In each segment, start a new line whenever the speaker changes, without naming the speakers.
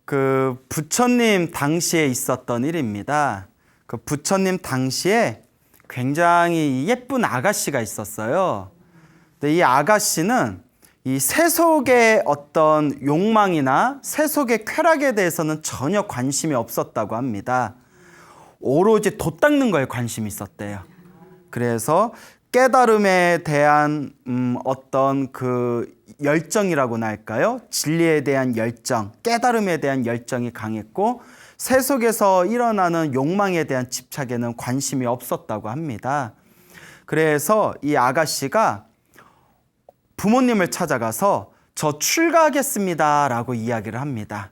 그 부처님 당시에 있었던 일입니다. 그 부처님 당시에 굉장히 예쁜 아가씨가 있었어요. 근데 이 아가씨는 이 세속의 어떤 욕망이나 세속의 쾌락에 대해서는 전혀 관심이 없었다고 합니다. 오로지 돛 닦는 거에 관심이 있었대요. 그래서 깨달음에 대한 어떤 그 열정이라고나 할까요? 진리에 대한 열정, 깨달음에 대한 열정이 강했고 세속에서 일어나는 욕망에 대한 집착에는 관심이 없었다고 합니다. 그래서 이 아가씨가 부모님을 찾아가서 저 출가하겠습니다 라고 이야기를 합니다.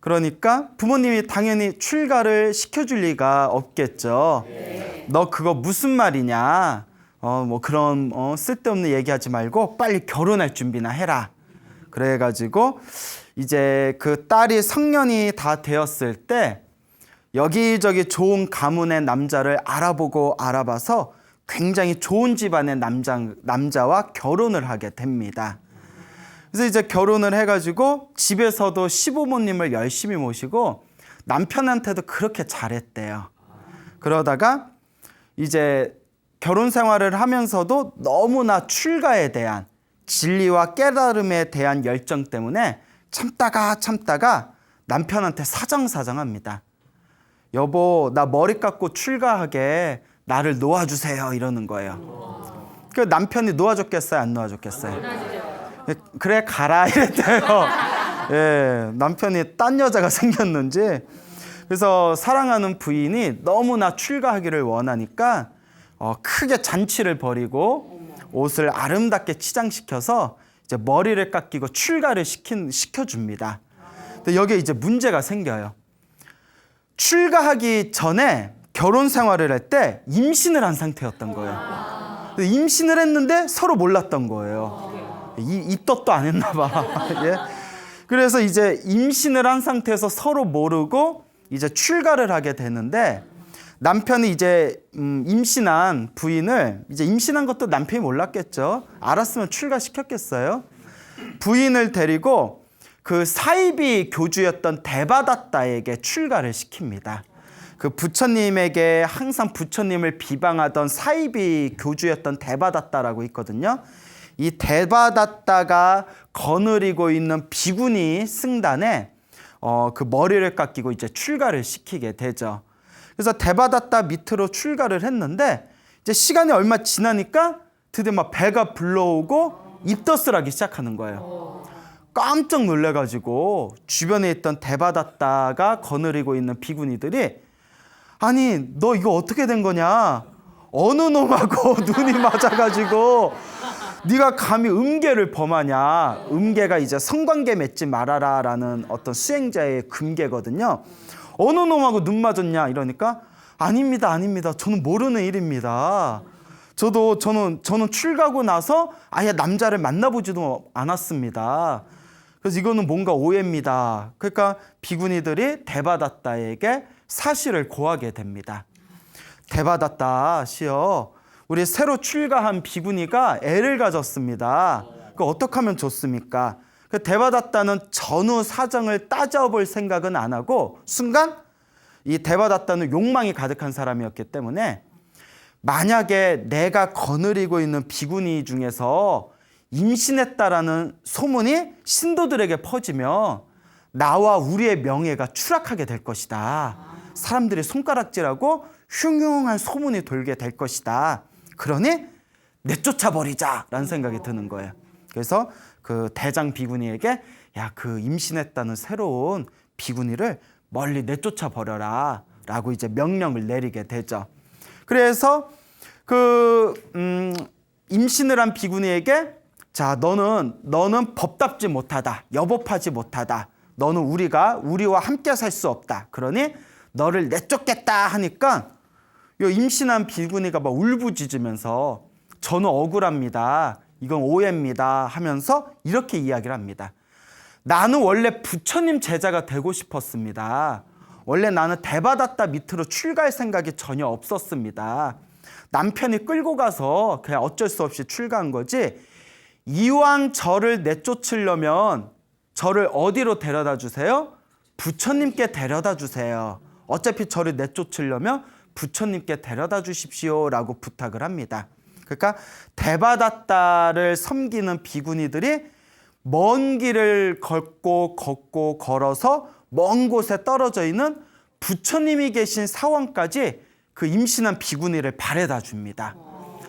그러니까 부모님이 당연히 출가를 시켜줄 리가 없겠죠. 너 그거 무슨 말이냐? 뭐 그런 쓸데없는 얘기하지 말고 빨리 결혼할 준비나 해라. 그래가지고 이제 그 딸이 성년이 다 되었을 때 여기저기 좋은 가문의 남자를 알아보고 알아봐서 굉장히 좋은 집안의 남자와 결혼을 하게 됩니다. 그래서 이제 결혼을 해가지고 집에서도 시부모님을 열심히 모시고 남편한테도 그렇게 잘했대요. 그러다가 이제 결혼 생활을 하면서도 너무나 출가에 대한 진리와 깨달음에 대한 열정 때문에 참다가 남편한테 사정합니다. 여보, 나 머리 깎고 출가하게 나를 놓아주세요 이러는 거예요. 그 남편이 놓아줬겠어요? 안 놓아줬겠어요? 그래 가라 이랬대요. 예, 남편이 딴 여자가 생겼는지. 그래서 사랑하는 부인이 너무나 출가하기를 원하니까 크게 잔치를 벌이고 옷을 아름답게 치장시켜서 이제 머리를 깎이고 출가를 시켜줍니다. 근데 여기에 이제 문제가 생겨요. 출가하기 전에 결혼 생활을 할 때 임신을 한 상태였던 거예요. 임신을 했는데 서로 몰랐던 거예요. 입덧도 안 했나 봐. 예? 그래서 이제 임신을 한 상태에서 서로 모르고 이제 출가를 하게 되는데 남편이 이제 임신한 부인을 이제 임신한 것도 남편이 몰랐겠죠. 알았으면 출가시켰겠어요. 부인을 데리고 그 사이비 교주였던 데바다타에게 출가를 시킵니다. 그 부처님에게 항상 부처님을 비방하던 사이비 교주였던 데바다타라고 있거든요. 이 데바다타가 거느리고 있는 비구니 승단에 그 머리를 깎이고 이제 출가를 시키게 되죠. 그래서 데바다타 밑으로 출가를 했는데 이제 시간이 얼마 지나니까 드디어 막 배가 불러오고 입덧을 하기 시작하는 거예요. 깜짝 놀래가지고 주변에 있던 데바다타가 거느리고 있는 비구니들이 아니 너 이거 어떻게 된 거냐? 어느 놈하고 눈이 맞아가지고 네가 감히 음계를 범하냐? 음계가 이제 성관계 맺지 말아라 라는 어떤 수행자의 금계거든요. 어느 놈하고 눈 맞았냐? 이러니까 아닙니다. 저는 모르는 일입니다. 저는 출가하고 나서 아예 남자를 만나보지도 않았습니다. 그래서 이거는 뭔가 오해입니다. 그러니까 비구니들이 데바다타에게 사실을 고하게 됩니다. 데바다타 씨여, 우리 새로 출가한 비구니가 애를 가졌습니다. 그 어떻게 하면 좋습니까? 그 데바다타는 전후 사정을 따져볼 생각은 안 하고 순간 이 데바다타는 욕망이 가득한 사람이었기 때문에 만약에 내가 거느리고 있는 비구니 중에서 임신했다라는 소문이 신도들에게 퍼지면 나와 우리의 명예가 추락하게 될 것이다. 사람들이 손가락질하고 흉흉한 소문이 돌게 될 것이다. 그러니 내쫓아버리자라는 생각이 드는 거예요. 그래서 그 대장 비구니에게 야, 그 임신했다는 새로운 비구니를 멀리 내쫓아버려라 라고 이제 명령을 내리게 되죠. 그래서 그 임신을 한 비구니에게 자, 너는 법답지 못하다. 여법하지 못하다. 너는 우리와 함께 살 수 없다. 그러니 너를 내쫓겠다 하니까 임신한 비구니가 막 울부짖으면서 저는 억울합니다. 이건 오해입니다 하면서 이렇게 이야기를 합니다. 나는 원래 부처님 제자가 되고 싶었습니다. 원래 나는 데바다타 밑으로 출가할 생각이 전혀 없었습니다. 남편이 끌고 가서 그냥 어쩔 수 없이 출가한 거지 이왕 저를 내쫓으려면 저를 어디로 데려다 주세요? 부처님께 데려다 주세요. 어차피 저를 내쫓으려면 부처님께 데려다 주십시오라고 부탁을 합니다. 그러니까 대바다타를 섬기는 비구니들이 먼 길을 걷고 걸어서 먼 곳에 떨어져 있는 부처님이 계신 사원까지 그 임신한 비구니를 바래다 줍니다.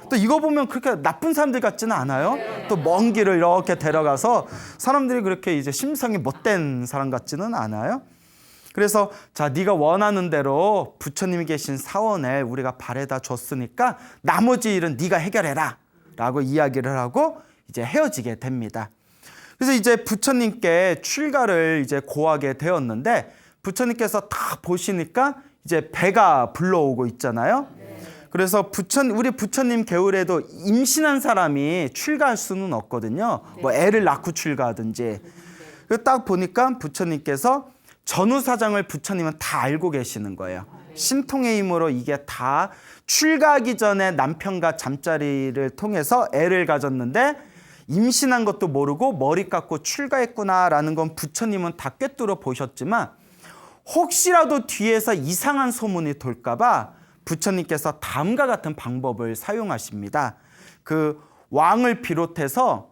또 이거 보면 그렇게 나쁜 사람들 같지는 않아요. 또 먼 길을 이렇게 데려가서 사람들이 그렇게 이제 심성이 못된 사람 같지는 않아요. 그래서 자, 네가 원하는 대로 부처님이 계신 사원을 우리가 바래다 줬으니까 나머지 일은 네가 해결해라 라고 이야기를 하고 이제 헤어지게 됩니다. 그래서 이제 부처님께 출가를 이제 고하게 되었는데 부처님께서 딱 보시니까 이제 배가 불러오고 있잖아요. 그래서 우리 부처님 개울에도 임신한 사람이 출가할 수는 없거든요. 뭐 애를 낳고 출가하든지. 그래서 딱 보니까 부처님께서 전후사정을 부처님은 다 알고 계시는 거예요. 신통의 힘으로 이게 다 출가하기 전에 남편과 잠자리를 통해서 애를 가졌는데 임신한 것도 모르고 머리 깎고 출가했구나라는 건 부처님은 다 꿰뚫어 보셨지만 혹시라도 뒤에서 이상한 소문이 돌까 봐 부처님께서 다음과 같은 방법을 사용하십니다. 그 왕을 비롯해서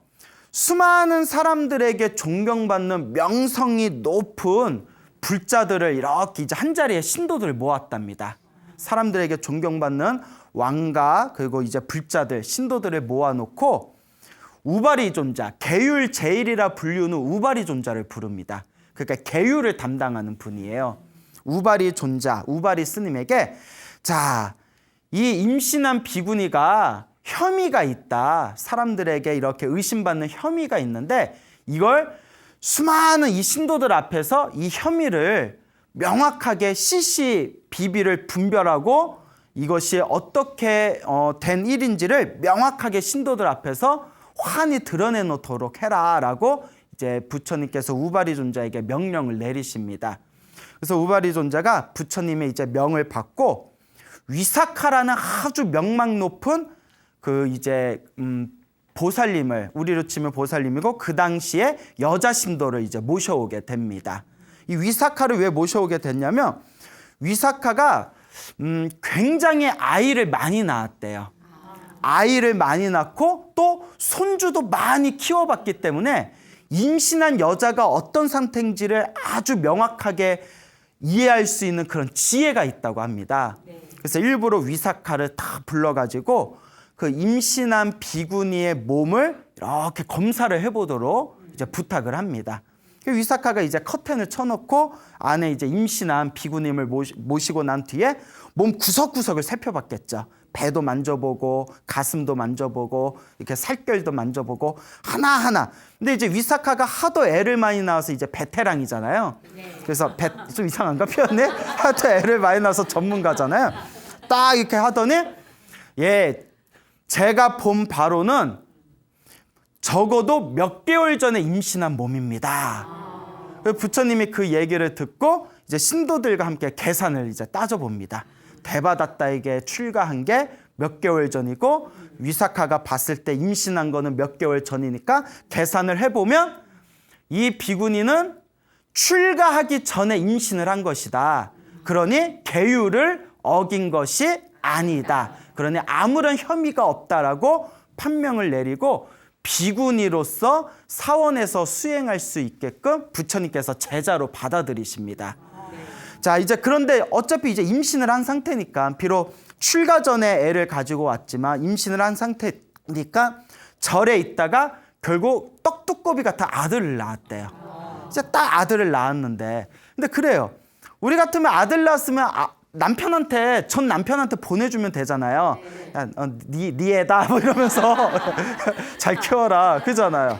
수많은 사람들에게 존경받는 명성이 높은 불자들을 이렇게 이제 한 자리에 신도들을 모았답니다. 사람들에게 존경받는 왕가 그리고 이제 불자들 신도들을 모아놓고 우바리 존자, 계율 제일이라 불리우는 우바리 존자를 부릅니다. 그러니까 계율을 담당하는 분이에요. 우바리 존자, 우바리 스님에게 자, 이 임신한 비구니가 혐의가 있다. 사람들에게 이렇게 의심받는 혐의가 있는데 이걸 수많은 이 신도들 앞에서 이 혐의를 명확하게 비비를 분별하고 이것이 어떻게 된 일인지를 명확하게 신도들 앞에서 환히 드러내놓도록 해라라고 이제 부처님께서 우바리 존자에게 명령을 내리십니다. 그래서 우바리 존자가 부처님의 이제 명을 받고 위사카라는 아주 명망 높은 그 이제 보살님을 우리로 치면 보살님이고 그 당시에 여자 신도를 이제 모셔오게 됩니다. 이 위사카를 왜 모셔오게 됐냐면 위사카가 굉장히 아이를 많이 낳았대요. 아이를 많이 낳고 또 손주도 많이 키워봤기 때문에 임신한 여자가 어떤 상태인지를 아주 명확하게 이해할 수 있는 그런 지혜가 있다고 합니다. 그래서 일부러 위사카를 다 불러가지고 그 임신한 비구니의 몸을 이렇게 검사를 해보도록 이제 부탁을 합니다. 위사카가 이제 커튼을 쳐놓고 안에 이제 임신한 비구님을 모시고 난 뒤에 몸 구석구석을 살펴봤겠죠. 배도 만져보고 가슴도 만져보고 이렇게 살결도 만져보고 하나하나. 근데 이제 위사카가 하도 애를 많이 낳아서 이제 베테랑이잖아요. 그래서 좀 이상한가 표현이? 하도 애를 많이 낳아서 전문가잖아요. 딱 이렇게 하더니 제가 본 바로는 적어도 몇 개월 전에 임신한 몸입니다. 부처님이 그 얘기를 듣고 이제 신도들과 함께 계산을 이제 따져봅니다. 대바다타에게 출가한 게 몇 개월 전이고 위사카가 봤을 때 임신한 거는 몇 개월 전이니까 계산을 해보면 이 비구니는 출가하기 전에 임신을 한 것이다. 그러니 계율을 어긴 것이 아니다. 그러니 아무런 혐의가 없다라고 판명을 내리고 비구니로서 사원에서 수행할 수 있게끔 부처님께서 제자로 받아들이십니다. 자, 이제 그런데 어차피 이제 임신을 한 상태니까 비록 출가 전에 애를 가지고 왔지만 임신을 한 상태니까 절에 있다가 결국 떡두꺼비 같은 아들을 낳았대요. 이제 딱 아들을 낳았는데 근데 그래요. 우리 같으면 아들 낳았으면 전 남편한테 보내주면 되잖아요. 야, 네 애다 뭐 이러면서 잘 키워라 그잖아요.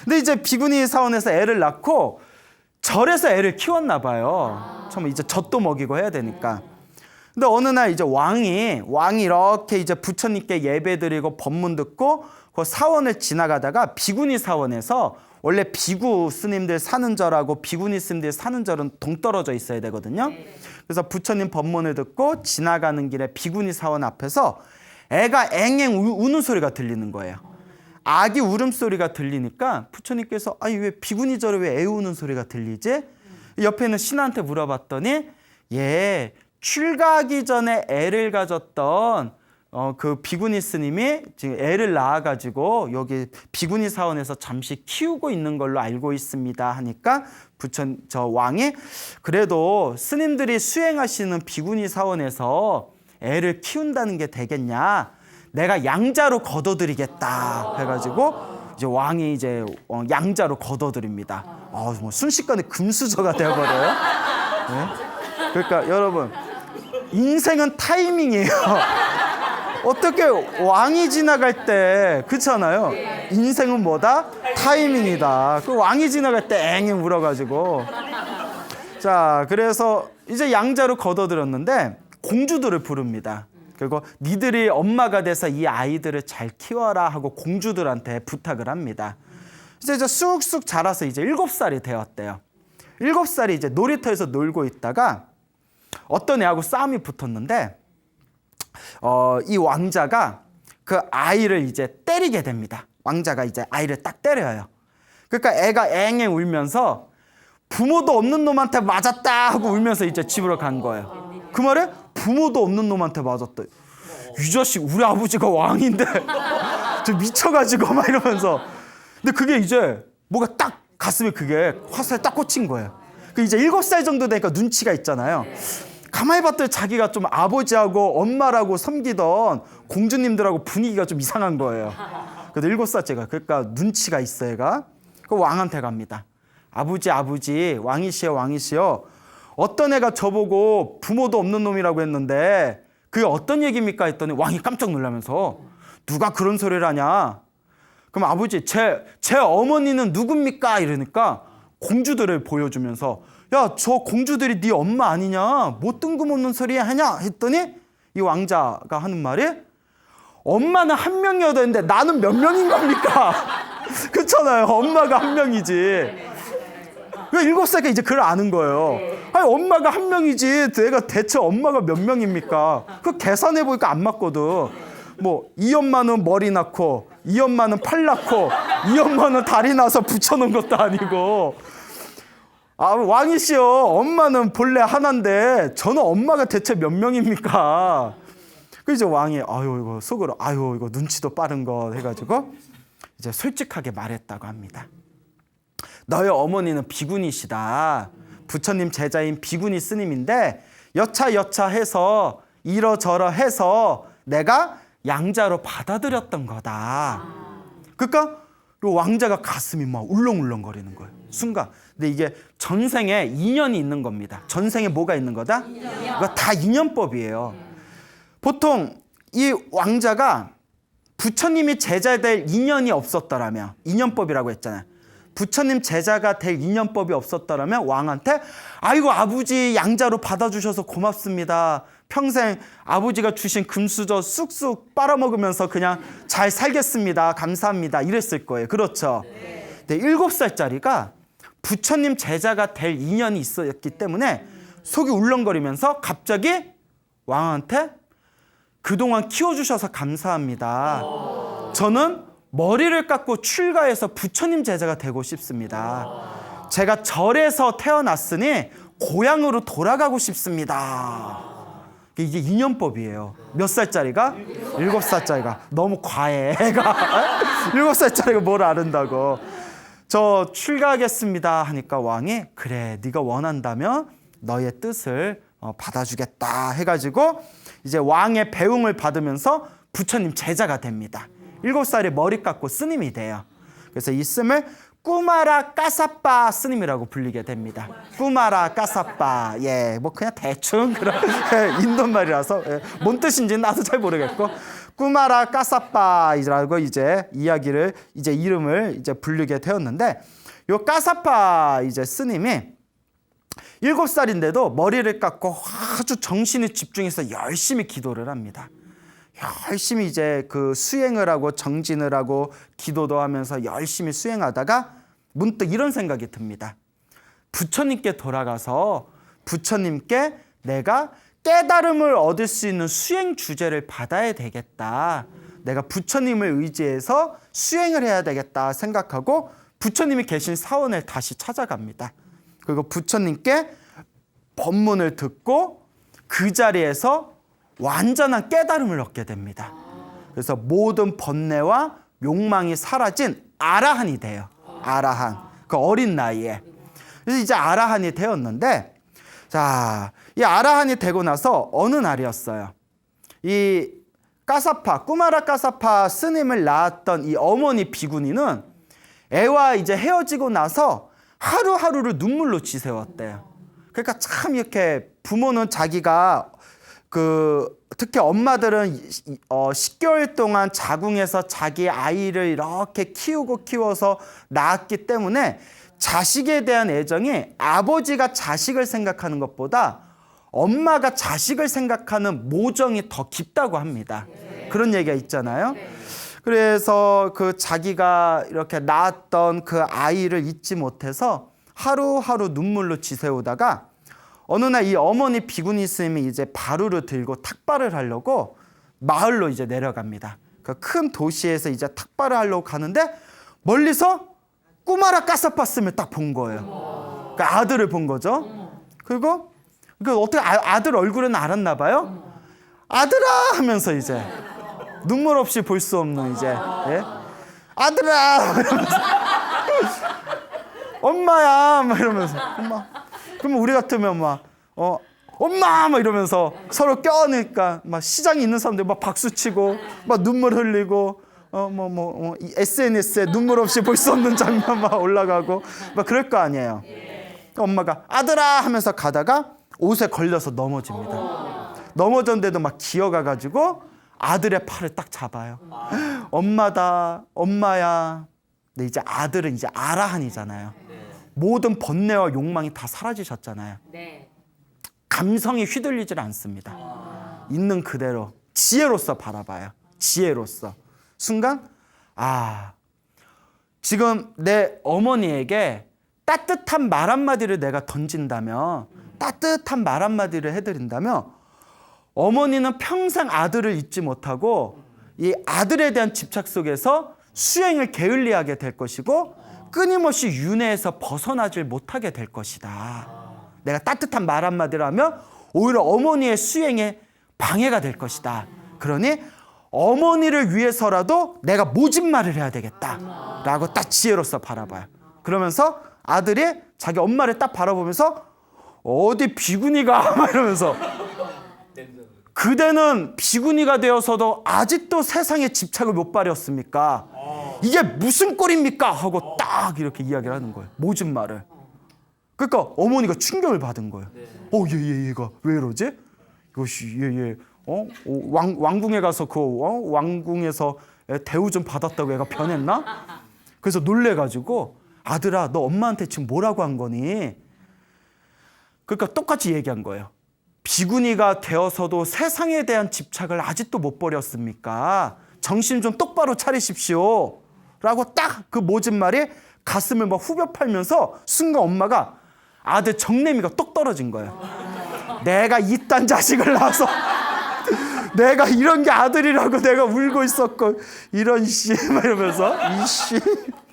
근데 이제 비구니 사원에서 애를 낳고 절에서 애를 키웠나 봐요. 처음에 이제 젖도 먹이고 해야 되니까. 근데 어느 날 이제 왕이 이렇게 이제 부처님께 예배드리고 법문 듣고 그 사원을 지나가다가 비구니 사원에서 원래 비구 스님들 사는 절하고 비구니 스님들 사는 절은 동떨어져 있어야 되거든요. 그래서 부처님 법문을 듣고 지나가는 길에 비구니 사원 앞에서 애가 앵앵 우는 소리가 들리는 거예요. 아기 울음소리가 들리니까 부처님께서 아니 왜 비구니 절에 왜 애 우는 소리가 들리지? 옆에 있는 신하한테 물어봤더니 예, 출가하기 전에 애를 가졌던 그 비구니 스님이 지금 애를 낳아가지고 여기 비구니 사원에서 잠시 키우고 있는 걸로 알고 있습니다 하니까 저 왕이 그래도 스님들이 수행하시는 비구니 사원에서 애를 키운다는 게 되겠냐, 내가 양자로 거둬드리겠다 해가지고 이제 왕이 이제 양자로 거둬드립니다. 뭐 순식간에 금수저가 되어버려요. 네? 그러니까 여러분, 인생은 타이밍이에요. 어떻게 왕이 지나갈 때, 그렇잖아요. 인생은 뭐다? 타이밍이다. 그 왕이 지나갈 때 앵이 울어가지고. 자, 그래서 이제 양자로 거둬들였는데 공주들을 부릅니다. 그리고 니들이 엄마가 돼서 이 아이들을 잘 키워라 하고 공주들한테 부탁을 합니다. 이제 쑥쑥 자라서 이제 7살이 되었대요. 7살이 이제 놀이터에서 놀고 있다가 어떤 애하고 싸움이 붙었는데 이 왕자가 그 아이를 이제 때리게 됩니다. 왕자가 이제 아이를 딱 때려요. 그러니까 애가 앵앵 울면서 부모도 없는 놈한테 맞았다 하고 울면서 이제 집으로 간 거예요. 그 말에 부모도 없는 놈한테 맞았다. 이 자식 우리 아버지가 왕인데 저 미쳐가지고 막 이러면서. 근데 그게 이제 뭐가 딱 가슴에 그게 화살에 딱 꽂힌 거예요. 그 이제 7살 정도 되니까 눈치가 있잖아요. 가만히 봤더니 자기가 좀 아버지하고 엄마라고 섬기던 공주님들하고 분위기가 좀 이상한 거예요. 그래도 7살째가 그러니까 눈치가 있어 얘가. 그 왕한테 갑니다. 아버지 왕이시여 왕이시여, 어떤 애가 저보고 부모도 없는 놈이라고 했는데 그게 어떤 얘기입니까 했더니 왕이 깜짝 놀라면서 누가 그런 소리를 하냐, 그럼 아버지 제 어머니는 누굽니까 이러니까 공주들을 보여주면서 야, 저 공주들이 네 엄마 아니냐, 뭐 뜬금없는 소리 하냐 했더니 이 왕자가 하는 말이 엄마는 한 명이어야 되는데 나는 몇 명인 겁니까? 그렇잖아요. 엄마가 한 명이지. 왜 7살까 이제 그걸 아는 거예요. 아니 엄마가 한 명이지 내가 대체 엄마가 몇 명입니까? 그 계산해 보니까 안 맞거든. 뭐 이 엄마는 머리 낳고 이 엄마는 팔 낳고 이 엄마는 다리 나서 붙여놓은 것도 아니고. 왕이시여, 엄마는 본래 하나인데 저는 엄마가 대체 몇 명입니까? 그 이제 왕이 이거 속으로 이거 눈치도 빠른 거 해가지고 이제 솔직하게 말했다고 합니다. 너의 어머니는 비구니시다. 부처님 제자인 비구니 스님인데 여차해서 이러저러 해서 내가 양자로 받아들였던 거다. 그러니까 이 왕자가 가슴이 막 울렁울렁거리는 거예요. 순간. 근데 이게 전생에 인연이 있는 겁니다. 전생에 뭐가 있는 거다? 이거 다 인연법이에요. 보통 이 왕자가 부처님이 제자 될 인연이 없었더라면, 인연법이라고 했잖아요. 부처님 제자가 될 인연법이 없었더라면 왕한테 아이고 아버지 양자로 받아주셔서 고맙습니다. 평생 아버지가 주신 금수저 쑥쑥 빨아먹으면서 그냥 잘 살겠습니다. 감사합니다. 이랬을 거예요. 그렇죠? 근데 7살짜리가 부처님 제자가 될 인연이 있었기 때문에 속이 울렁거리면서 갑자기 왕한테 그동안 키워주셔서 감사합니다. 저는 머리를 깎고 출가해서 부처님 제자가 되고 싶습니다. 제가 절에서 태어났으니 고향으로 돌아가고 싶습니다. 이게 인연법이에요. 몇 살짜리가? 7살짜리가. 너무 과해. 애가 7살짜리가 뭘 아른다고. 저 출가하겠습니다 하니까 왕이 그래 네가 원한다면 너의 뜻을 받아주겠다 해가지고 이제 왕의 배웅을 받으면서 부처님 제자가 됩니다. 7살에 머리 깎고 스님이 돼요. 그래서 이 스님을 꾸마라 까사빠 스님이라고 불리게 됩니다. 꾸마라 까사빠. 예, 뭐 그냥 대충 그런 인도말이라서 뭔 뜻인지는 나도 잘 모르겠고 꾸마라 까사빠이라고 이제 이야기를 이제 이름을 이제 부르게 되었는데, 요 까사빠 이제 스님이 7살인데도 머리를 깎고 아주 정신에 집중해서 열심히 기도를 합니다. 열심히 이제 그 수행을 하고 정진을 하고 기도도 하면서 열심히 수행하다가 문득 이런 생각이 듭니다. 부처님께 돌아가서 부처님께 내가 깨달음을 얻을 수 있는 수행 주제를 받아야 되겠다. 내가 부처님을 의지해서 수행을 해야 되겠다 생각하고 부처님이 계신 사원을 다시 찾아갑니다. 그리고 부처님께 법문을 듣고 그 자리에서 완전한 깨달음을 얻게 됩니다. 그래서 모든 번뇌와 욕망이 사라진 아라한이 돼요. 아라한. 그 어린 나이에. 그래서 이제 아라한이 되었는데, 자, 이 아라한이 되고 나서 어느 날이었어요. 이 까사파, 꾸마라 까사파 스님을 낳았던 이 어머니 비구니는 애와 이제 헤어지고 나서 하루하루를 눈물로 지새웠대요. 그러니까 참 이렇게 부모는 자기가 특히 엄마들은 10개월 동안 자궁에서 자기 아이를 이렇게 키워서 낳았기 때문에 자식에 대한 애정이 아버지가 자식을 생각하는 것보다 엄마가 자식을 생각하는 모정이 더 깊다고 합니다. 그런 얘기가 있잖아요. 그래서 그 자기가 이렇게 낳았던 그 아이를 잊지 못해서 하루하루 눈물로 지새우다가 어느 날 이 어머니 비구니 스님이 이제 바루를 들고 탁발을 하려고 마을로 이제 내려갑니다. 그 큰 도시에서 이제 탁발을 하려고 가는데 멀리서 꾸마라 까사파 스님을 딱 본 거예요. 그 아들을 본 거죠. 그리고 어떻게 아들 얼굴은 알았나 봐요. 아들아 하면서 이제 눈물 없이 볼 수 없는 이제 예? 아들아 이러면서 엄마야 막 이러면서 엄마. 그러면 우리 같으면 막 엄마 막 이러면서 서로 껴안으니까 막 시장에 있는 사람들 막 박수 치고 막 눈물 흘리고 SNS에 눈물 없이 볼 수 없는 장면 막 올라가고 막 그럴 거 아니에요. 엄마가 아들아 하면서 가다가 옷에 걸려서 넘어집니다. 넘어졌는데도 막 기어가가지고 아들의 팔을 딱 잡아요. 엄마다, 엄마야. 근데 이제 아들은 이제 아라한이잖아요. 모든 번뇌와 욕망이 다 사라지셨잖아요. 감성이 휘둘리질 않습니다. 있는 그대로 지혜로서 바라봐요. 지혜로서. 순간 지금 내 어머니에게 따뜻한 말 한마디를 내가 던진다면, 따뜻한 말 한마디를 해드린다면 어머니는 평생 아들을 잊지 못하고 이 아들에 대한 집착 속에서 수행을 게을리하게 될 것이고 끊임없이 윤회에서 벗어나질 못하게 될 것이다. 내가 따뜻한 말 한마디를 하면 오히려 어머니의 수행에 방해가 될 것이다. 그러니 어머니를 위해서라도 내가 모진 말을 해야 되겠다 라고 딱 지혜로서 바라봐요. 그러면서 아들이 자기 엄마를 딱 바라보면서 어디 비구니가 막 이러면서 그대는 비구니가 되어서도 아직도 세상에 집착을 못 버렸습니까? 이게 무슨 꼴입니까? 하고 딱 이렇게 이야기를 하는 거예요. 모진 말을. 그러니까 어머니가 충격을 받은 거예요. 얘가 왜 이러지? 이것이 왕궁에 가서 왕궁에서 대우 좀 받았다고 얘가 변했나? 그래서 놀래가지고 아들아 너 엄마한테 지금 뭐라고 한 거니? 그러니까 똑같이 얘기한 거예요. 비구니가 되어서도 세상에 대한 집착을 아직도 못 버렸습니까? 정신 좀 똑바로 차리십시오. 라고 딱 그 모진 말이 가슴을 막 후벼 팔면서 순간 엄마가 아들 정내미가 똑 떨어진 거예요. 내가 이딴 자식을 낳아서 내가 이런 게 아들이라고 내가 울고 있었고 이런 씨 막 이러면서 이 씨,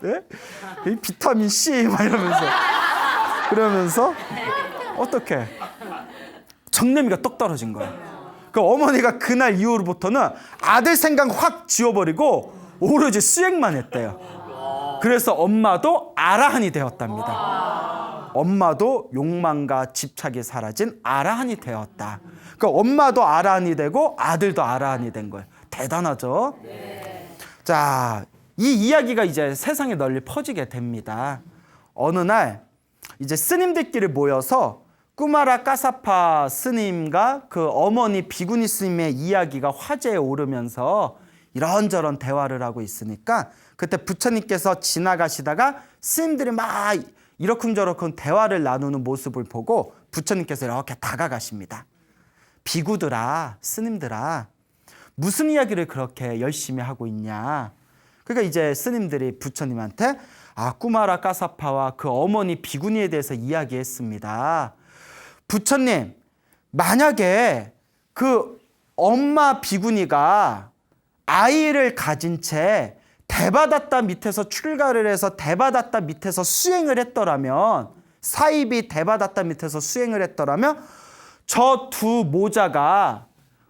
네? 이 비타민 C 막 이러면서 그러면서 어떻게 정내미가 똑 떨어진 거예요. 그 어머니가 그날 이후로부터는 아들 생각 확 지워버리고 오로지 수행만 했대요. 그래서 엄마도 아라한이 되었답니다. 엄마도 욕망과 집착이 사라진 아라한이 되었다. 그러니까 엄마도 아라한이 되고 아들도 아라한이 된 거예요. 대단하죠? 자, 이 이야기가 이제 세상에 널리 퍼지게 됩니다. 어느 날 이제 스님들끼리 모여서 꾸마라 까사파 스님과 그 어머니 비구니 스님의 이야기가 화제에 오르면서 이런저런 대화를 하고 있으니까 그때 부처님께서 지나가시다가 스님들이 막 이러쿵저러쿵 대화를 나누는 모습을 보고 부처님께서 이렇게 다가가십니다. 비구들아, 스님들아, 무슨 이야기를 그렇게 열심히 하고 있냐? 그러니까 이제 스님들이 부처님한테 꾸마라 까사파와 그 어머니 비구니에 대해서 이야기했습니다. 부처님, 만약에 그 엄마 비구니가 아이를 가진 채 대바다타 밑에서 출가를 해서 대바다타 밑에서 수행을 했더라면 사입이 대바다타 밑에서 수행을 했더라면 저 두 모자가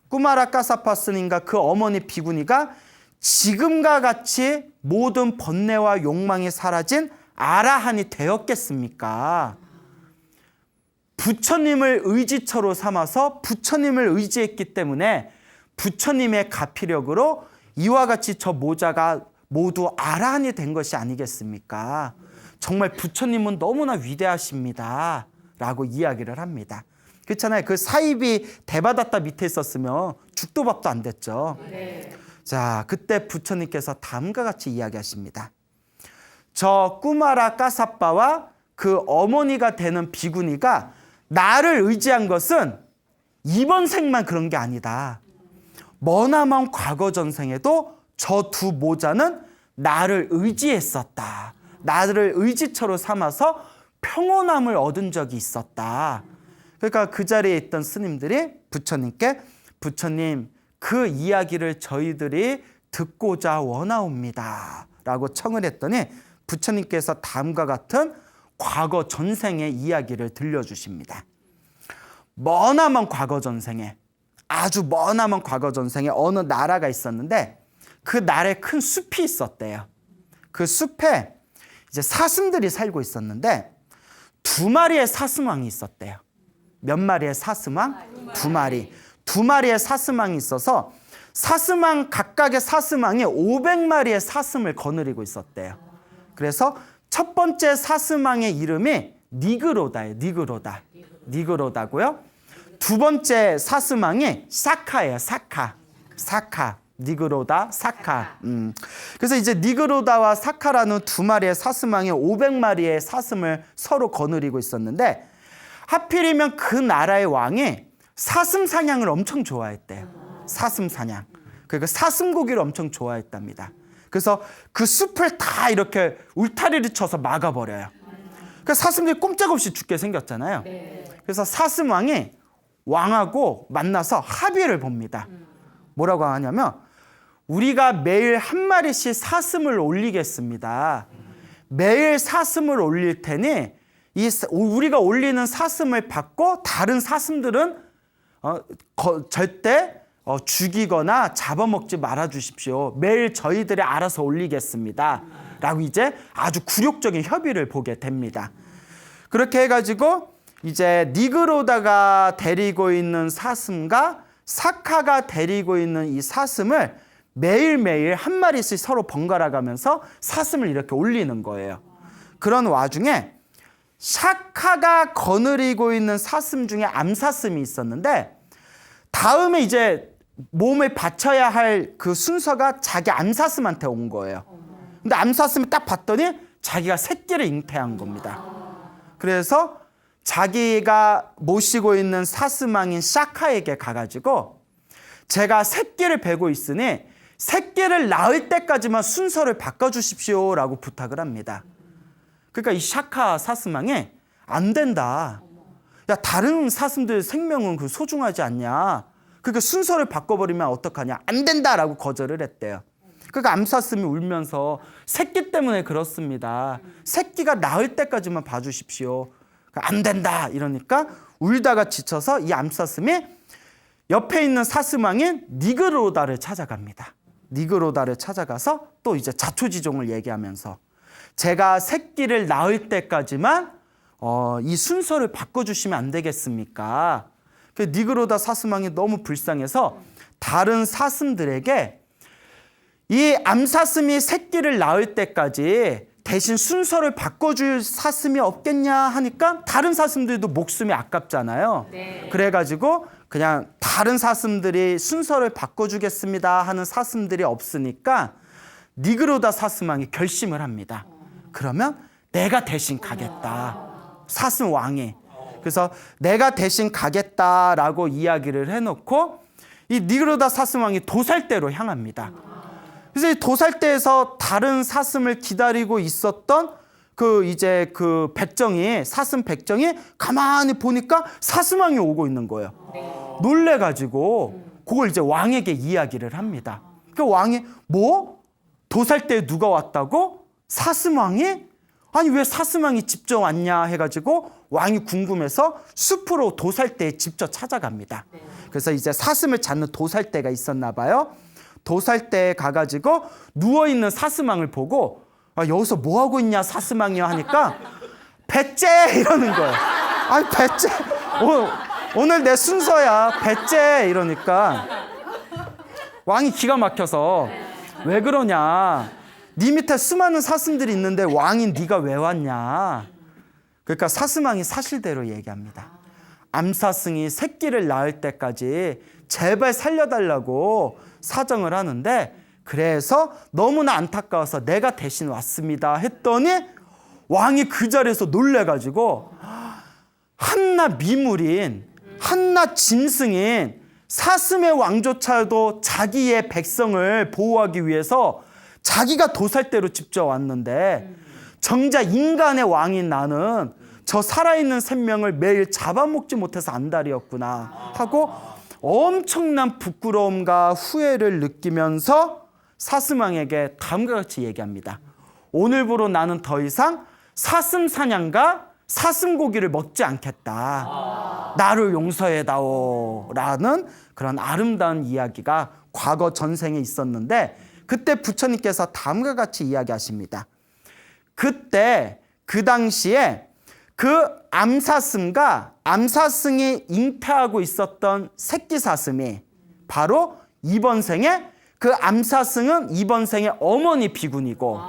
꾸마라 까사파스님과 그 어머니 비구니가 지금과 같이 모든 번뇌와 욕망이 사라진 아라한이 되었겠습니까? 부처님을 의지처로 삼아서 부처님을 의지했기 때문에 부처님의 가피력으로 이와 같이 저 모자가 모두 아라한이 된 것이 아니겠습니까? 정말 부처님은 너무나 위대하십니다 라고 이야기를 합니다. 그렇잖아요. 그 사입이 대바다타 밑에 있었으면 죽도 밥도 안 됐죠. 네. 자, 그때 부처님께서 다음과 같이 이야기하십니다. 저 꾸마라 까사빠와 그 어머니가 되는 비구니가 나를 의지한 것은 이번 생만 그런 게 아니다. 머나먼 과거 전생에도 저 두 모자는 나를 의지했었다. 나를 의지처로 삼아서 평온함을 얻은 적이 있었다. 그러니까 그 자리에 있던 스님들이 부처님께 부처님 그 이야기를 저희들이 듣고자 원하옵니다 라고 청을 했더니 부처님께서 다음과 같은 과거 전생의 이야기를 들려주십니다. 머나먼 과거 전생에 아주 머나먼 과거 전생에 어느 나라가 있었는데 그 나라에 큰 숲이 있었대요. 그 숲에 이제 사슴들이 살고 있었는데 두 마리의 사슴왕이 있었대요. 몇 마리의 사슴왕? 두 마리. 두 마리의 사슴왕이 있어서 사슴왕 각각의 사슴왕이 500마리의 사슴을 거느리고 있었대요. 그래서 첫 번째 사슴왕의 이름이 니그로다예요. 니그로다. 니그로다고요. 두 번째 사슴왕이 사카예요. 사카. 니그로다, 사카. 그래서 이제 니그로다와 사카라는 두 마리의 사슴왕이 500마리의 사슴을 서로 거느리고 있었는데 하필이면 그 나라의 왕이 사슴 사냥을 엄청 좋아했대요. 사슴 사냥. 그러니까 사슴 고기를 엄청 좋아했답니다. 그래서 그 숲을 다 이렇게 울타리를 쳐서 막아버려요. 그러니까 사슴들이 꼼짝없이 죽게 생겼잖아요. 그래서 사슴 왕이 왕하고 만나서 합의를 봅니다. 뭐라고 하냐면 우리가 매일 한 마리씩 사슴을 올리겠습니다. 매일 사슴을 올릴 테니 우리가 올리는 사슴을 받고 다른 사슴들은 절대 죽이거나 잡아먹지 말아 주십시오. 매일 저희들이 알아서 올리겠습니다. 라고 이제 아주 굴욕적인 협의를 보게 됩니다. 그렇게 해가지고 이제 니그로다가 데리고 있는 사슴과 사카가 데리고 있는 이 사슴을 매일매일 한 마리씩 서로 번갈아 가면서 사슴을 이렇게 올리는 거예요. 그런 와중에 사카가 거느리고 있는 사슴 중에 암사슴이 있었는데 다음에 이제 몸을 바쳐야 할 그 순서가 자기 암사슴한테 온 거예요. 근데 암사슴이 딱 봤더니 자기가 새끼를 잉태한 겁니다. 그래서 자기가 모시고 있는 사슴왕인 사카에게 가가지고 제가 새끼를 베고 있으니 새끼를 낳을 때까지만 순서를 바꿔주십시오 라고 부탁을 합니다. 그러니까 이 사카 사슴왕이 안 된다. 야, 다른 사슴들 생명은 그 소중하지 않냐. 그러니까 순서를 바꿔버리면 어떡하냐. 안 된다라고 거절을 했대요. 그러니까 암사슴이 울면서 새끼 때문에 그렇습니다. 새끼가 낳을 때까지만 봐주십시오. 안 된다 이러니까 울다가 지쳐서 이 암사슴이 옆에 있는 사슴왕인 니그로다를 찾아갑니다. 니그로다를 찾아가서 또 이제 자초지종을 얘기하면서 제가 새끼를 낳을 때까지만 이 순서를 바꿔주시면 안 되겠습니까? 니그로다 사슴왕이 너무 불쌍해서 다른 사슴들에게 이 암사슴이 새끼를 낳을 때까지 대신 순서를 바꿔줄 사슴이 없겠냐 하니까 다른 사슴들도 목숨이 아깝잖아요. 네. 그래가지고 그냥 다른 사슴들이 순서를 바꿔주겠습니다 하는 사슴들이 없으니까 니그로다 사슴왕이 결심을 합니다. 그러면 내가 대신 가겠다. 사슴 왕이. 그래서 내가 대신 가겠다라고 이야기를 해놓고 이 니그로다 사슴왕이 도살대로 향합니다. 그래서 이 도살대에서 다른 사슴을 기다리고 있었던 그 백정이 사슴 백정이 가만히 보니까 사슴왕이 오고 있는 거예요. 놀래가지고 그걸 이제 왕에게 이야기를 합니다. 그 왕이 뭐? 도살대에 누가 왔다고? 사슴왕이? 아니 왜 사스망이 직접 왔냐 해가지고 왕이 궁금해서 숲으로 도살대에 직접 찾아갑니다. 그래서 이제 사슴을 잡는 도살대가 있었나 봐요. 도살대에 가가지고 누워있는 사스망을 보고 여기서 뭐하고 있냐 사스망이요 하니까 배째 이러는 거예요. 아니 배째 오늘 내 순서야 배째 이러니까 왕이 기가 막혀서 왜 그러냐, 네 밑에 수많은 사슴들이 있는데 왕인 네가 왜 왔냐. 그러니까 사스망이 사실대로 얘기합니다. 암사슴이 새끼를 낳을 때까지 제발 살려달라고 사정을 하는데, 그래서 너무나 안타까워서 내가 대신 왔습니다 했더니 왕이 그 자리에서 놀래가지고 한낱 미물인 한낱 짐승인 사슴의 왕조차도 자기의 백성을 보호하기 위해서 자기가 도살대로 직접 왔는데 정작 인간의 왕인 나는 저 살아있는 생명을 매일 잡아먹지 못해서 안달이었구나 하고 엄청난 부끄러움과 후회를 느끼면서 사슴왕에게 다음과 같이 얘기합니다. 오늘부로 나는 더 이상 사슴 사냥과 사슴 고기를 먹지 않겠다. 나를 용서해다오 라는 그런 아름다운 이야기가 과거 전생에 있었는데, 그때 부처님께서 다음과 같이 이야기하십니다. 그때 그 당시에 그 암사슴과 암사슴이 잉태하고 있었던 새끼 사슴이 바로 이번 생에, 그 암사슴은 이번 생의 어머니 비군이고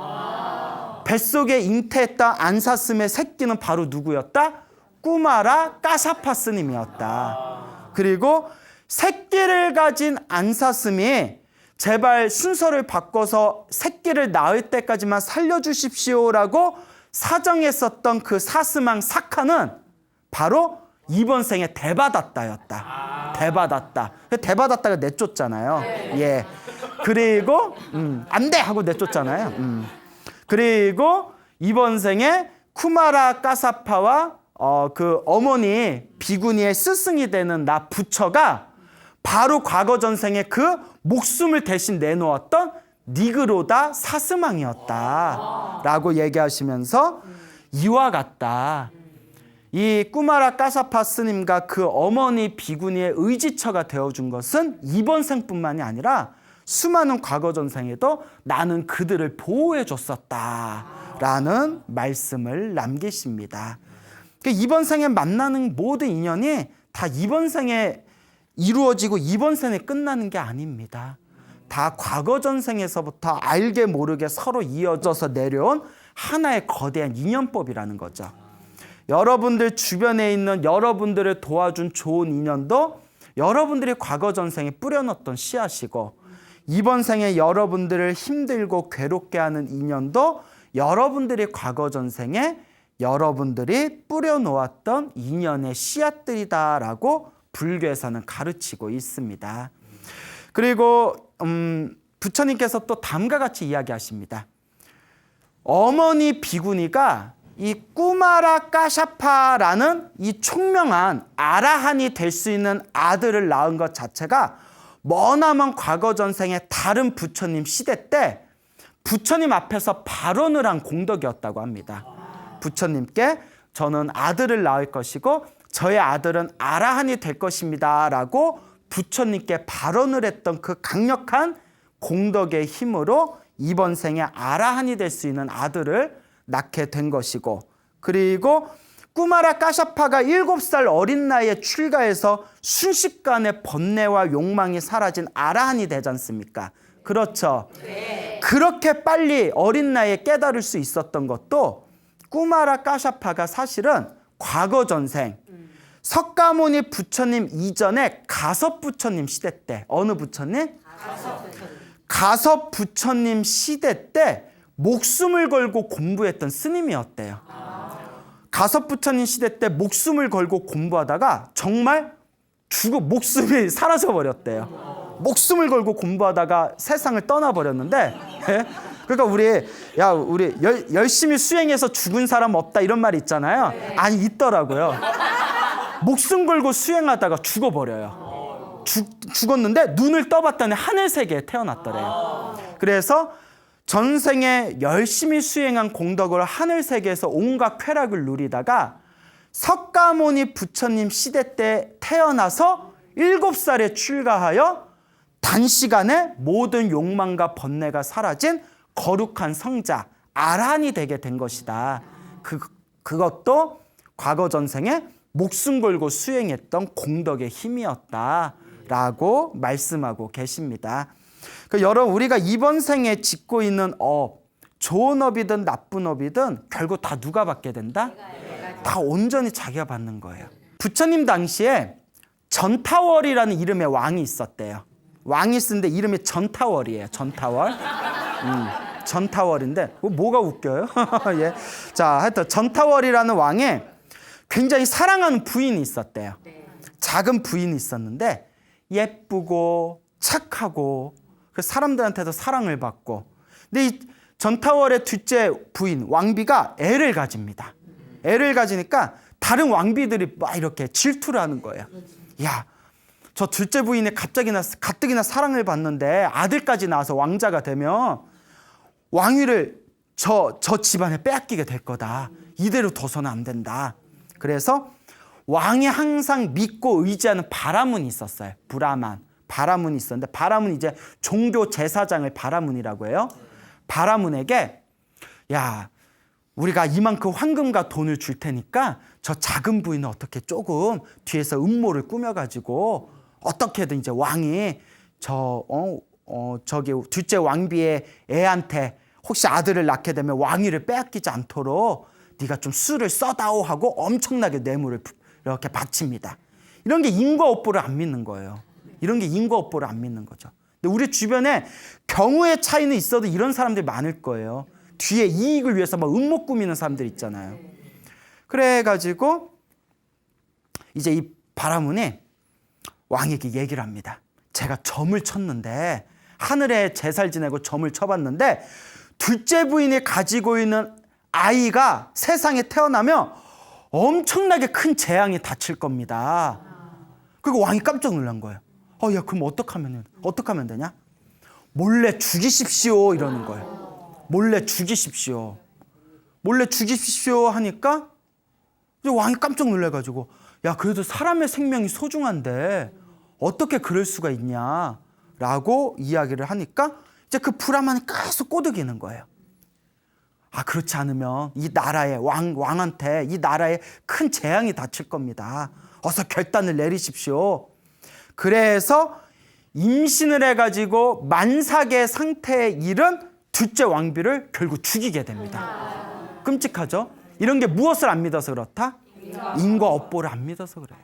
뱃속에 잉태했던 암사슴의 새끼는 바로 누구였다? 꾸마라 까샤파 스님이었다. 그리고 새끼를 가진 암사슴이 제발 순서를 바꿔서 새끼를 낳을 때까지만 살려주십시오라고 사정했었던 그 사슴왕 사카는 바로 이번 생에 대바다따였다. 대바다따. 대바다따가 내쫓잖아요. 예. 그리고 안 돼 하고 내쫓잖아요. 그리고 이번 생에 쿠마라 까사파와 그 어머니 비구니의 스승이 되는 나 부처가 바로 과거 전생에 그 목숨을 대신 내놓았던 니그로다 사스망이었다 라고 얘기하시면서 이와 같다. 이 꾸마라 까사파 스님과 그 어머니 비구니의 의지처가 되어준 것은 이번 생뿐만이 아니라 수많은 과거 전생에도 나는 그들을 보호해 줬었다라는 말씀을 남기십니다. 이번 생에 만나는 모든 인연이 다 이번 생에 이루어지고 이번 생에 끝나는 게 아닙니다. 다 과거 전생에서부터 알게 모르게 서로 이어져서 내려온 하나의 거대한 인연법이라는 거죠. 여러분들 주변에 있는 여러분들을 도와준 좋은 인연도 여러분들이 과거 전생에 뿌려놓았던 씨앗이고, 이번 생에 여러분들을 힘들고 괴롭게 하는 인연도 여러분들이 과거 전생에 여러분들이 뿌려놓았던 인연의 씨앗들이다라고 불교에서는 가르치고 있습니다. 그리고 부처님께서 또 다음과 같이 이야기하십니다. 어머니 비구니가 이 꾸마라 까샤파라는 이 총명한 아라한이 될 수 있는 아들을 낳은 것 자체가 머나먼 과거 전생의 다른 부처님 시대 때 부처님 앞에서 발언을 한 공덕이었다고 합니다. 부처님께 저는 아들을 낳을 것이고 저의 아들은 아라한이 될 것입니다 라고 부처님께 발언을 했던 그 강력한 공덕의 힘으로 이번 생에 아라한이 될 수 있는 아들을 낳게 된 것이고, 그리고 꾸마라 까샤파가 7살 어린 나이에 출가해서 순식간에 번뇌와 욕망이 사라진 아라한이 되지 않습니까? 그렇죠. 네. 그렇게 빨리 어린 나이에 깨달을 수 있었던 것도 꾸마라 까샤파가 사실은 과거 전생 석가모니 부처님 이전에 가섭 부처님 시대 때, 어느 부처님? 가섭 부처님 시대 때 목숨을 걸고 공부했던 스님이었대요. 가섭 부처님 시대 때 목숨을 걸고 공부하다가 정말 목숨이 사라져 버렸대요. 목숨을 걸고 공부하다가 세상을 떠나버렸는데, 그러니까 우리 열심히 수행해서 죽은 사람 없다 이런 말 있잖아요. 아니 있더라고요. 목숨 걸고 수행하다가 죽어버려요. 죽었는데 눈을 떠봤더니 하늘 세계에 태어났더래요. 그래서 전생에 열심히 수행한 공덕으로 하늘 세계에서 온갖 쾌락을 누리다가 석가모니 부처님 시대 때 태어나서 7살에 출가하여 단시간에 모든 욕망과 번뇌가 사라진 거룩한 성자 아란이 되게 된 것이다. 그것도 과거 전생에 목숨 걸고 수행했던 공덕의 힘이었다라고 말씀하고 계십니다. 여러분, 우리가 이번 생에 짓고 있는 업, 좋은 업이든 나쁜 업이든 결국 다 누가 받게 된다? 다 온전히 자기가 받는 거예요. 부처님 당시에 전타월이라는 이름의 왕이 있었대요. 왕이 쓰는데 이름이 전타월이에요. 전타월. 전타월인데 뭐가 웃겨요? 예. 자, 하여튼 전타월이라는 왕에 굉장히 사랑하는 부인이 있었대요. 작은 부인이 있었는데 예쁘고 착하고 사람들한테도 사랑을 받고. 근데 이 전타월의 둘째 부인 왕비가 애를 가집니다. 애를 가지니까 다른 왕비들이 막 이렇게 질투를 하는 거예요. 야, 저 둘째 부인이 가뜩이나 사랑을 받는데 아들까지 낳아서 왕자가 되면 왕위를 저 집안에 빼앗기게 될 거다. 이대로 둬서는 안 된다. 그래서 왕이 항상 믿고 의지하는 바라문이 있었어요. 바라문이 있었는데, 바라문이 이제 종교 제사장을 바라문이라고 해요. 바라문에게, 야, 우리가 이만큼 황금과 돈을 줄 테니까 저 작은 부인은 어떻게 조금 뒤에서 음모를 꾸며가지고 어떻게든 이제 왕이 저기 둘째 왕비의 애한테 혹시 아들을 낳게 되면 왕위를 빼앗기지 않도록 네가 좀 수를 써다오 하고 엄청나게 뇌물을 이렇게 바칩니다. 이런 게 인과 업보를 안 믿는 거예요. 이런 게 인과 업보를 안 믿는 거죠. 근데 우리 주변에 경우의 차이는 있어도 이런 사람들이 많을 거예요. 뒤에 이익을 위해서 막 음모 꾸미는 사람들 있잖아요. 그래가지고 이제 이 바라문이 왕에게 얘기를 합니다. 제가 점을 쳤는데, 하늘에 제사를 지내고 점을 쳐봤는데 둘째 부인이 가지고 있는 아이가 세상에 태어나면 엄청나게 큰 재앙이 닥칠 겁니다. 그리고 왕이 깜짝 놀란 거예요. 야, 그럼 어떻게 하면 되냐? 몰래 죽이십시오 이러는 거예요. 몰래 죽이십시오 하니까 이제 왕이 깜짝 놀래가지고, 야, 그래도 사람의 생명이 소중한데 어떻게 그럴 수가 있냐라고 이야기를 하니까 이제 그 브라만이 계속 꼬드기는 거예요. 아, 그렇지 않으면 이 나라의 왕한테 이 나라에 큰 재앙이 닥칠 겁니다. 어서 결단을 내리십시오. 그래서 임신을 해가지고 만삭의 상태에 이른 둘째 왕비를 결국 죽이게 됩니다. 끔찍하죠? 이런 게 무엇을 안 믿어서 그렇다? 인과 업보를 안 믿어서 그래요.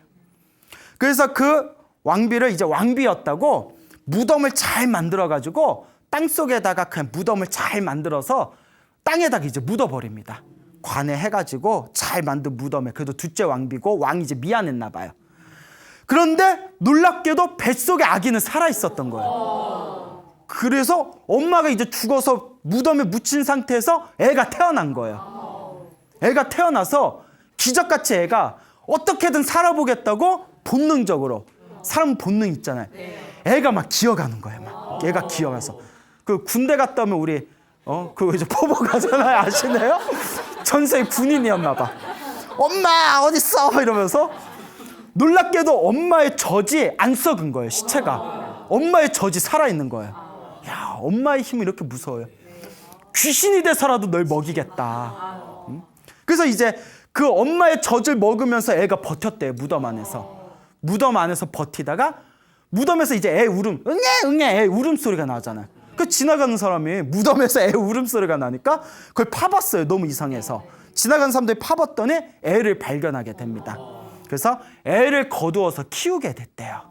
그래서 그 왕비를 이제 왕비였다고 무덤을 잘 만들어가지고 땅속에다가 그냥 무덤을 잘 만들어서 땅에다가 이제 묻어버립니다. 관해해가지고 잘 만든 무덤에. 그래도 둘째 왕비고 왕이 이제 미안했나 봐요. 그런데 놀랍게도 뱃속에 아기는 살아있었던 거예요. 그래서 엄마가 이제 죽어서 무덤에 묻힌 상태에서 애가 태어난 거예요. 애가 태어나서 기적같이 애가 어떻게든 살아보겠다고 본능적으로, 사람 본능 있잖아요. 애가 막 기어가는 거예요. 막 애가 기어가서. 그 군대 갔다 오면 우리 그거 이제 포보 가잖아요. 아시네요? 전생 군인이었나 봐. 엄마 어딨어? 이러면서 놀랍게도 엄마의 젖이 안 썩은 거예요. 시체가. 엄마의 젖이 살아있는 거예요. 야, 엄마의 힘은 이렇게 무서워요. 귀신이 돼서라도 널 먹이겠다. 그래서 이제 그 엄마의 젖을 먹으면서 애가 버텼대요. 무덤 안에서 버티다가 무덤에서 이제 애 울음, 응애 애 울음소리가 나잖아요. 그 지나가는 사람이 무덤에서 애 울음소리가 나니까 그걸 파봤어요. 너무 이상해서. 지나가는 사람들이 파봤더니 애를 발견하게 됩니다. 그래서 애를 거두어서 키우게 됐대요.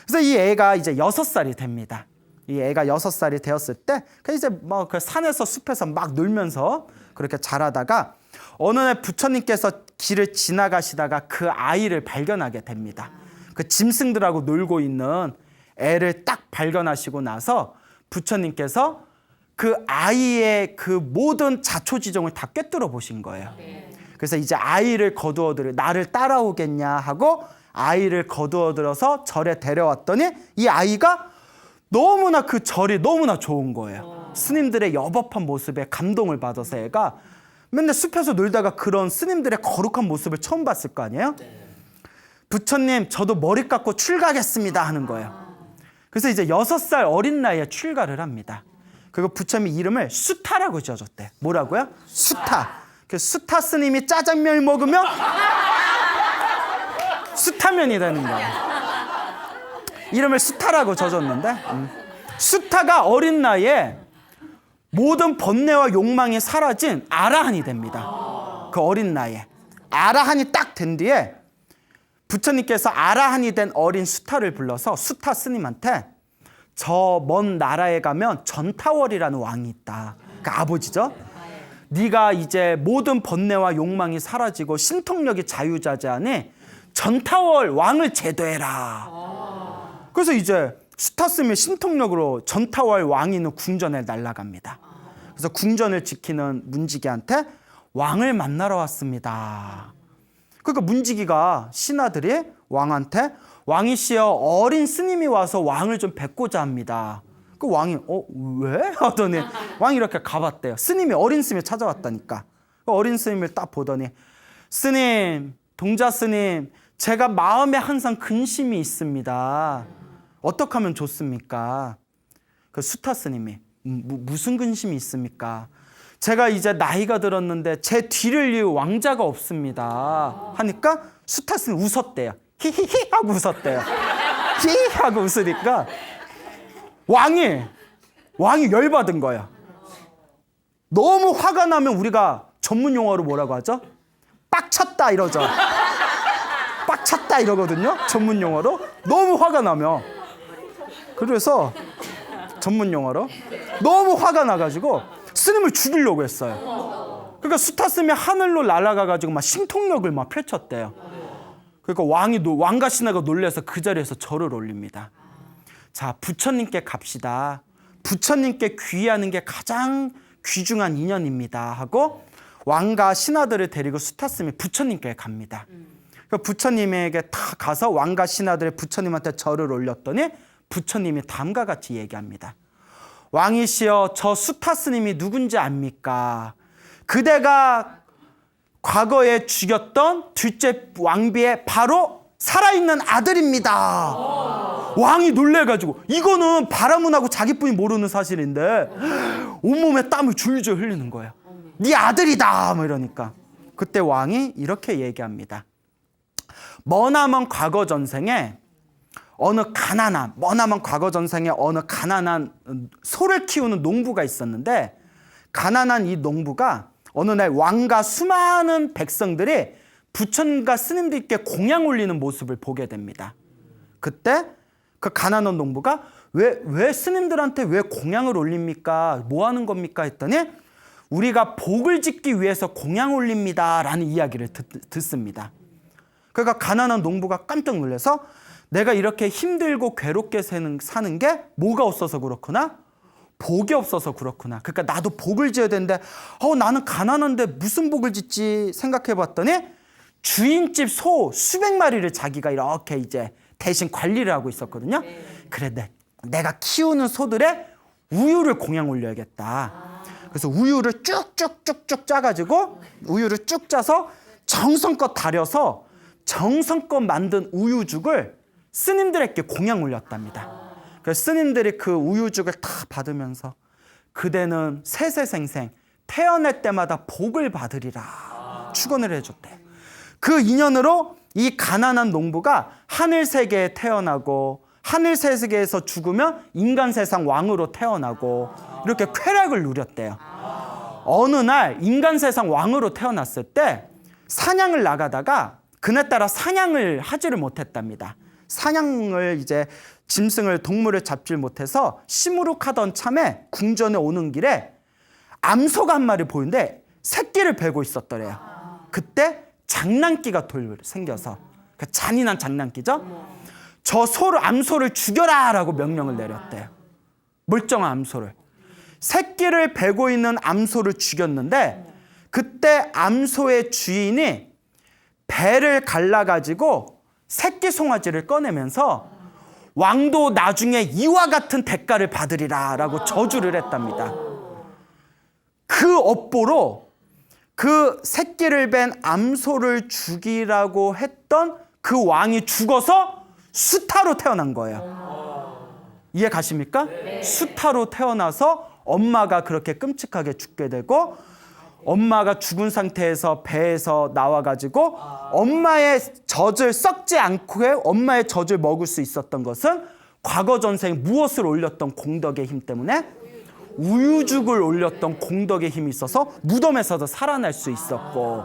그래서 이 애가 이제 6살이 됩니다. 이 애가 6살이 되었을 때 이제 뭐 그 산에서 숲에서 막 놀면서 그렇게 자라다가 어느 날 부처님께서 길을 지나가시다가 그 아이를 발견하게 됩니다. 그 짐승들하고 놀고 있는 애를 딱 발견하시고 나서 부처님께서 그 아이의 그 모든 자초지종을 다 꿰뚫어 보신 거예요. 그래서 이제 아이를 거두어들여 나를 따라오겠냐 하고 아이를 거두어들여서 절에 데려왔더니 이 아이가 너무나 그 절이 너무나 좋은 거예요. 스님들의 여법한 모습에 감동을 받아서 애가 맨날 숲에서 놀다가 그런 스님들의 거룩한 모습을 처음 봤을 거 아니에요? 부처님, 저도 머리 깎고 출가하겠습니다 하는 거예요. 그래서 이제 6살 어린 나이에 출가를 합니다. 그리고 부처님이 이름을 수타라고 지어줬대요. 뭐라고요? 수타. 그 수타 스님이 짜장면을 먹으면 수타면이 되는 거예요. 이름을 수타라고 지어줬는데 수타가 어린 나이에 모든 번뇌와 욕망이 사라진 아라한이 됩니다. 그 어린 나이에. 아라한이 딱 된 뒤에 부처님께서 아라한이 된 어린 수타를 불러서 수타 스님한테 저 먼 나라에 가면 전타월이라는 왕이 있다. 그 아버지죠. 네가 이제 모든 번뇌와 욕망이 사라지고 신통력이 자유자재하니 전타월 왕을 제도해라. 그래서 이제 수타 스님이 신통력으로 전타월 왕이 있는 궁전에 날아갑니다. 그래서 궁전을 지키는 문지기한테 왕을 만나러 왔습니다. 그러니까 문지기가 신하들이 왕한테 왕이시여 어린 스님이 와서 왕을 좀 뵙고자 합니다. 그 왕이 왜? 하더니 왕이 이렇게 가봤대요. 스님이 어린 스님이 찾아왔다니까. 어린 스님을 딱 보더니 스님, 동자 스님, 제가 마음에 항상 근심이 있습니다. 어떻게 하면 좋습니까? 그 수타 스님이 무슨 근심이 있습니까? 제가 이제 나이가 들었는데 제 뒤를 이을 왕자가 없습니다. 하니까 수타 스님 웃었대요. 히히히 하고 웃었대요. 히히 하고 웃으니까 왕이 열받은 거예요. 너무 화가 나면 우리가 전문 용어로 뭐라고 하죠? 빡쳤다 이러죠. 빡쳤다 이러거든요. 전문 용어로. 너무 화가 나면. 그래서 전문 용어로 너무 화가 나가지고 스님을 죽이려고 했어요. 그러니까 수타 스님이 하늘로 날아가가지고 막 신통력을 막 펼쳤대요. 그러니까 왕과 신하가 놀라서 그 자리에서 절을 올립니다. 자, 부처님께 갑시다. 부처님께 귀의하는 게 가장 귀중한 인연입니다 하고 왕과 신하들을 데리고 수타 스님이 부처님께 갑니다. 그러니까 부처님에게 다 가서 왕과 신하들이 부처님한테 절을 올렸더니 부처님이 다음과 같이 얘기합니다. 왕이시여, 저 수타 스님이 누군지 압니까? 그대가 과거에 죽였던 둘째 왕비의 바로 살아있는 아들입니다. 왕이 놀래가지고 이거는 바라문하고 자기뿐이 모르는 사실인데 온몸에 땀을 줄줄 흘리는 거예요. 네 아들이다 뭐 이러니까 그때 왕이 이렇게 얘기합니다. 머나먼 과거 전생에 머나먼 과거 전생에 어느 가난한 소를 키우는 농부가 있었는데 가난한 이 농부가 어느 날 왕과 수많은 백성들이 부처님과 스님들께 공양 올리는 모습을 보게 됩니다. 그때 그 가난한 농부가 왜 스님들한테 왜 공양을 올립니까? 뭐 하는 겁니까? 했더니 우리가 복을 짓기 위해서 공양 올립니다 라는 이야기를 듣습니다. 그러니까 가난한 농부가 깜짝 놀라서 내가 이렇게 힘들고 괴롭게 사는 게 뭐가 없어서 그렇구나? 복이 없어서 그렇구나. 그러니까 나도 복을 지어야 되는데 나는 가난한데 무슨 복을 짓지 생각해 봤더니 주인집 소 수백 마리를 자기가 이렇게 이제 대신 관리를 하고 있었거든요. 그래, 내가 키우는 소들의 우유를 공양 올려야겠다. 그래서 우유를 쭉쭉쭉쭉 짜가지고 우유를 쭉 짜서 정성껏 달여서 정성껏 만든 우유죽을 스님들에게 공양 올렸답니다. 그래서 스님들이 그 우유죽을 다 받으면서 그대는 세세생생 태어날 때마다 복을 받으리라 축원을 해줬대요. 그 인연으로 이 가난한 농부가 하늘세계에 태어나고 하늘세계에서 죽으면 인간세상 왕으로 태어나고 이렇게 쾌락을 누렸대요. 어느 날 인간세상 왕으로 태어났을 때 사냥을 나가다가 그날따라 사냥을 하지를 못했답니다. 사냥을 이제 짐승을 동물을 잡질 못해서 시무룩하던 참에 궁전에 오는 길에 암소가 한 마리 보이는데 새끼를 베고 있었더래요. 그때 장난기가 생겨서 잔인한 장난기죠. 저 암소를 죽여라 라고 명령을 내렸대요. 멀쩡한 암소를. 새끼를 베고 있는 암소를 죽였는데 그때 암소의 주인이 배를 갈라가지고 새끼 송아지를 꺼내면서 왕도 나중에 이와 같은 대가를 받으리라 라고 저주를 했답니다. 그 업보로 그 새끼를 뵌 암소를 죽이라고 했던 그 왕이 죽어서 수타로 태어난 거예요. 이해 가십니까? 수타로 태어나서 엄마가 그렇게 끔찍하게 죽게 되고, 엄마가 죽은 상태에서 배에서 나와가지고 엄마의 젖을 썩지 않고 엄마의 젖을 먹을 수 있었던 것은 과거 전생에 무엇을 올렸던 공덕의 힘 때문에? 우유죽을 올렸던 공덕의 힘이 있어서 무덤에서도 살아날 수 있었고,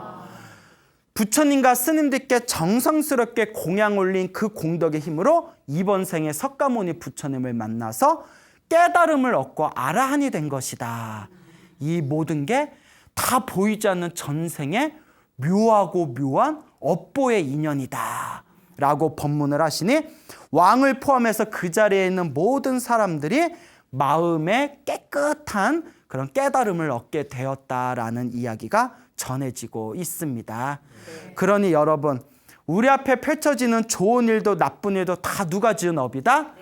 부처님과 스님들께 정성스럽게 공양 올린 그 공덕의 힘으로 이번 생에 석가모니 부처님을 만나서 깨달음을 얻고 아라한이 된 것이다. 이 모든 게 다 보이지 않는 전생의 묘하고 묘한 업보의 인연이다 라고 법문을 하시니, 왕을 포함해서 그 자리에 있는 모든 사람들이 마음에 깨끗한 그런 깨달음을 얻게 되었다라는 이야기가 전해지고 있습니다. 그러니 여러분, 우리 앞에 펼쳐지는 좋은 일도 나쁜 일도 다 누가 지은 업이다?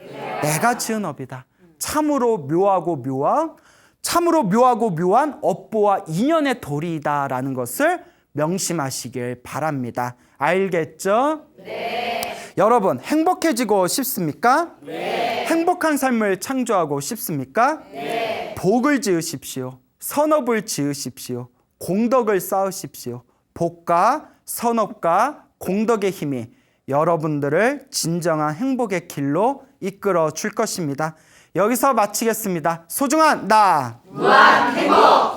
내가 지은 업이다. 참으로 묘하고 묘한 업보와 인연의 도리이다라는 것을 명심하시길 바랍니다. 알겠죠? 네. 여러분, 행복해지고 싶습니까? 네. 행복한 삶을 창조하고 싶습니까? 네. 복을 지으십시오. 선업을 지으십시오. 공덕을 쌓으십시오. 복과 선업과 공덕의 힘이 여러분들을 진정한 행복의 길로 이끌어 줄 것입니다. 여기서 마치겠습니다. 소중한 나, 무한 행복!